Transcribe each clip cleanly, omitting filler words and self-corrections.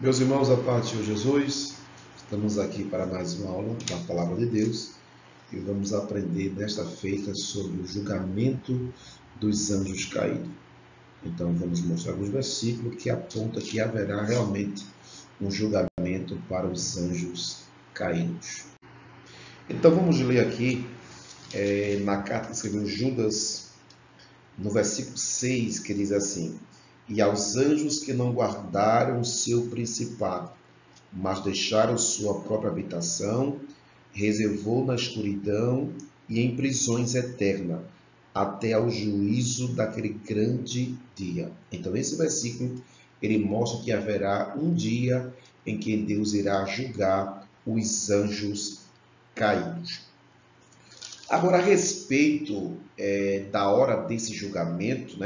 Meus irmãos, a paz de Senhor Jesus, estamos aqui para mais uma aula da Palavra de Deus e vamos aprender nesta feita sobre o julgamento dos anjos caídos. Então, vamos mostrar alguns versículos que apontam que haverá realmente um julgamento para os anjos caídos. Então, vamos ler aqui na carta que escreveu Judas, no versículo 6, que diz assim: E aos anjos que não guardaram o seu principado, mas deixaram sua própria habitação, reservou na escuridão e em prisões eternas, até ao juízo daquele grande dia. Então, esse versículo, ele mostra que haverá um dia em que Deus irá julgar os anjos caídos. Agora, a respeito da hora desse julgamento,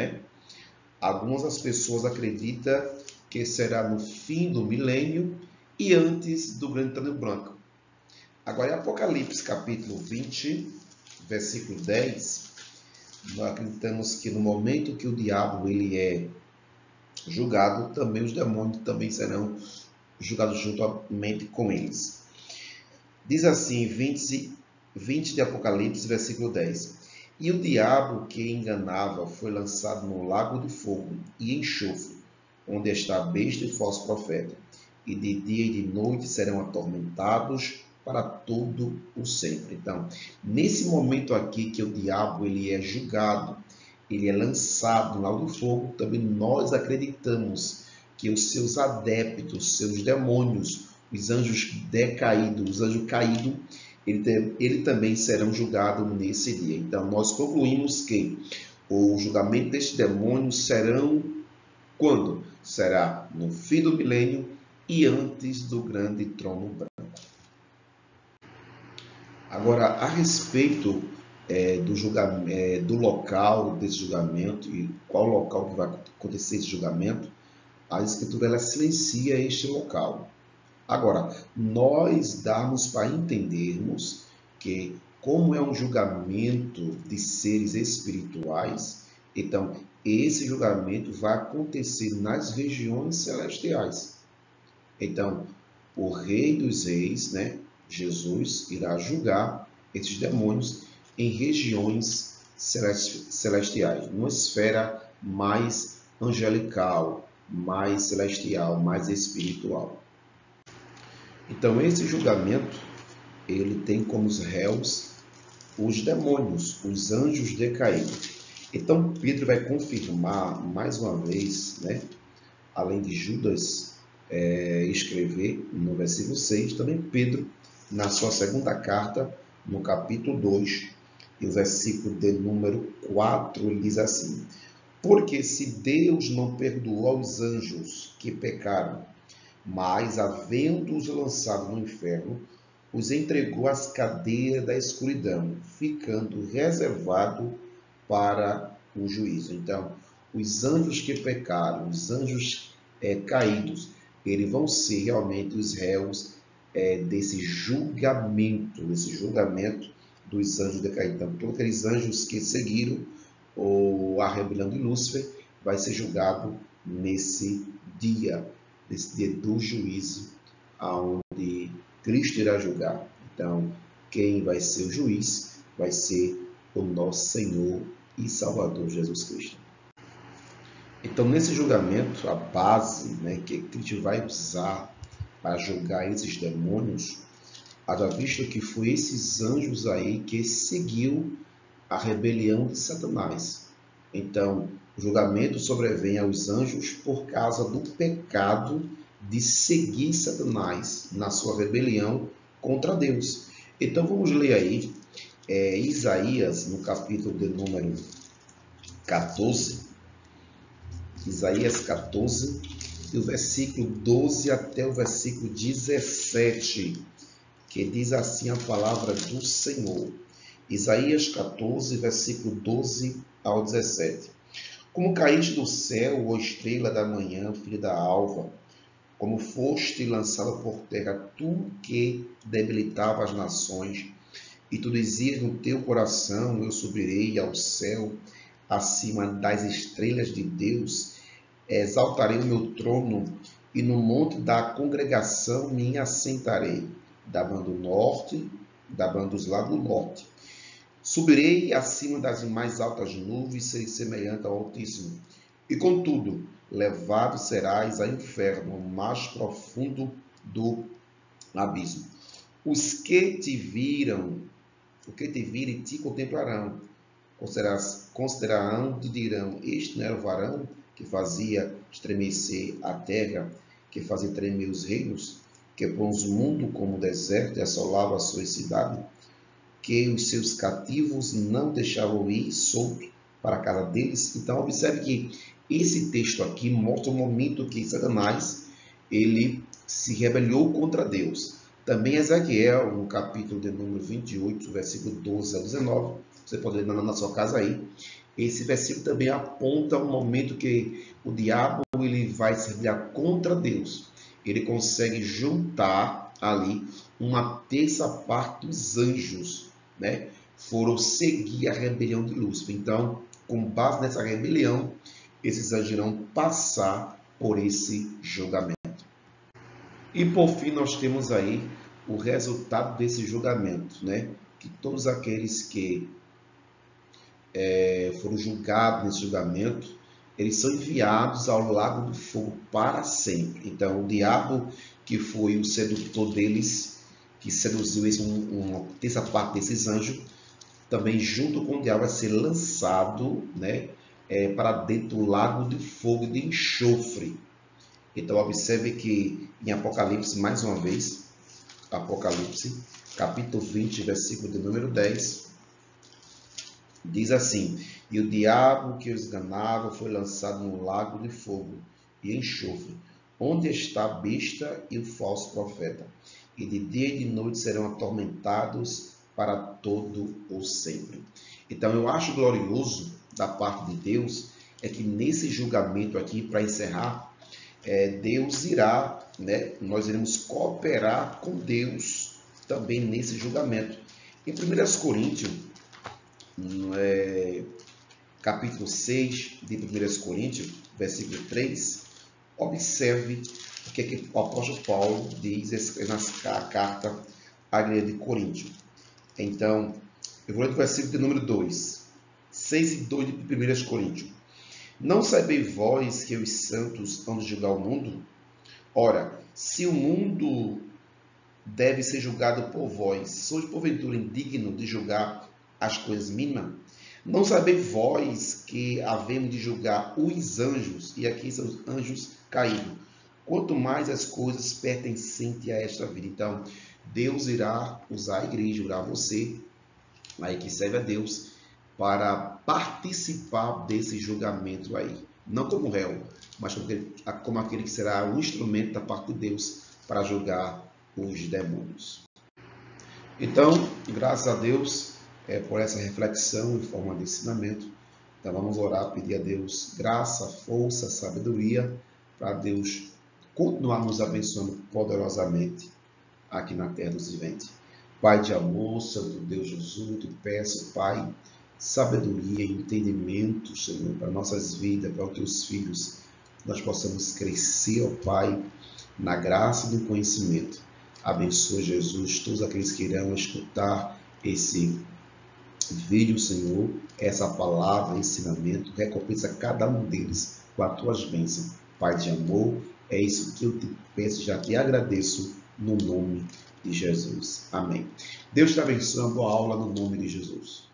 algumas das pessoas acreditam que será no fim do milênio e antes do grande trono branco. Agora, em Apocalipse capítulo 20, versículo 10, nós acreditamos que no momento que o diabo ele é julgado, também os demônios também serão julgados juntamente com eles. Diz assim, 20 de Apocalipse, versículo 10. E o diabo que enganava foi lançado no lago de fogo e enxofre, onde está a besta e falso profeta. E de dia e de noite serão atormentados para todo o sempre. Então, nesse momento aqui que o diabo ele é julgado, ele é lançado no lago de fogo, também nós acreditamos que os seus adeptos, seus demônios, os anjos decaídos, os anjos caídos, ele também serão julgados nesse dia. Então, nós concluímos que o julgamento destes demônios serão quando? Será no fim do milênio e antes do grande trono branco. Agora, a respeito do local desse julgamento e qual local que vai acontecer esse julgamento, a Escritura ela silencia este local. Agora, nós damos para entendermos que, como é um julgamento de seres espirituais, então esse julgamento vai acontecer nas regiões celestiais. Então, o Rei dos Reis, Jesus, irá julgar esses demônios em regiões celestiais, numa esfera mais angelical, mais celestial, mais espiritual. Então, esse julgamento, ele tem como réus os demônios, os anjos decaídos. Então, Pedro vai confirmar mais uma vez, além de Judas escrever no versículo 6, também Pedro, na sua segunda carta, no capítulo 2, e o versículo de número 4, ele diz assim: Porque se Deus não perdoou aos anjos que pecaram, mas, havendo-os lançado no inferno, os entregou às cadeias da escuridão, ficando reservado para o juízo. Então, os anjos que pecaram, os anjos caídos, eles vão ser realmente os réus desse julgamento dos anjos decaídos. Então, todos aqueles anjos que seguiram a rebelião de Lúcifer vai ser julgado nesse dia do juízo, aonde Cristo irá julgar. Então, quem vai ser o juiz vai ser o nosso Senhor e Salvador Jesus Cristo. Então, nesse julgamento, a base que Cristo vai usar para julgar esses demônios, haja visto que foi esses anjos aí que seguiu a rebelião de Satanás. Então, o julgamento sobrevém aos anjos por causa do pecado de seguir Satanás na sua rebelião contra Deus. Então, vamos ler aí Isaías, no capítulo de número 14. Isaías 14, do versículo 12 até o versículo 17, que diz assim a palavra do Senhor. Isaías 14, versículo 12 ao 17. Como caíste do céu, ó estrela da manhã, filha da alva, como foste lançada por terra, tu que debilitava as nações, e tu dizias no teu coração, eu subirei ao céu, acima das estrelas de Deus, exaltarei o meu trono e no monte da congregação me assentarei, da banda do norte, da banda dos lados do norte. Subirei acima das mais altas nuvens, serei semelhante ao Altíssimo. E contudo, levado serás ao inferno, ao mais profundo do abismo. Os que te virem te contemplarão, considerarão e dirão: este não era o varão que fazia estremecer a terra, que fazia tremer os reinos, que pôs o mundo como deserto e assolava as suas cidades, que os seus cativos não deixavam ir solto para a casa deles. Então, observe que esse texto aqui mostra o momento que Satanás ele se rebelou contra Deus. Também Ezequiel, no capítulo de número 28, versículo 12 a 19, você pode ler na sua casa aí. Esse versículo também aponta um momento que o diabo ele vai se rebeliar contra Deus. Ele consegue juntar ali uma terça parte dos anjos, né? Foram seguir a rebelião de Lúcifer. Então, com base nessa rebelião, esses anjos irão passar por esse julgamento. E por fim nós temos aí o resultado desse julgamento, né? Que todos aqueles que foram julgados nesse julgamento, eles são enviados ao lago do fogo para sempre. Então o diabo, que foi o sedutor deles, que seduziu uma terça parte desses anjos, também junto com o diabo vai ser lançado, né, para dentro do lago de fogo de enxofre. Então observe que em Apocalipse, mais uma vez, Apocalipse, capítulo 20, versículo de número 10, diz assim: e o diabo que os enganava foi lançado no lago de fogo e enxofre, onde está a besta e o falso profeta, e de dia e de noite serão atormentados para todo o sempre. Então eu acho glorioso da parte de Deus é que nesse julgamento aqui, para encerrar, Deus irá, né, nós iremos cooperar com Deus também nesse julgamento. Em 1 Coríntios, capítulo 6 de 1 Coríntios, versículo 3, observe o que o apóstolo Paulo diz na carta à igreja de Coríntios. Então, eu vou ler o versículo de número 2, 6 e 2 de 1 Coríntios. Não sabeis vós que os santos hão de julgar o mundo? Ora, se o mundo deve ser julgado por vós, sois porventura indigno de julgar as coisas mínimas? Não sabeis vós que havemos de julgar os anjos, e aqui são os anjos caídos, quanto mais as coisas pertencentes a esta vida. Então, Deus irá usar a igreja, usar você, aí que serve a Deus, para participar desse julgamento aí. Não como réu, mas como aquele que será um instrumento da parte de Deus para julgar os demônios. Então, graças a Deus por essa reflexão em forma de ensinamento. Então vamos orar, pedir a Deus graça, força, sabedoria, para Deus continuar nos abençoando poderosamente aqui na terra dos viventes. Pai de amor, Santo Deus Jesus, eu te peço, Pai, sabedoria e entendimento, Senhor, para nossas vidas, para os teus filhos, nós possamos crescer, ó Pai, na graça e no conhecimento. Abençoa, Jesus, todos aqueles que irão escutar esse vídeo, Senhor, essa palavra, ensinamento, recompensa cada um deles com as tuas bênçãos. Pai de amor, é isso que eu te peço, já te agradeço no nome de Jesus. Amém. Deus te abençoe, boa aula no nome de Jesus.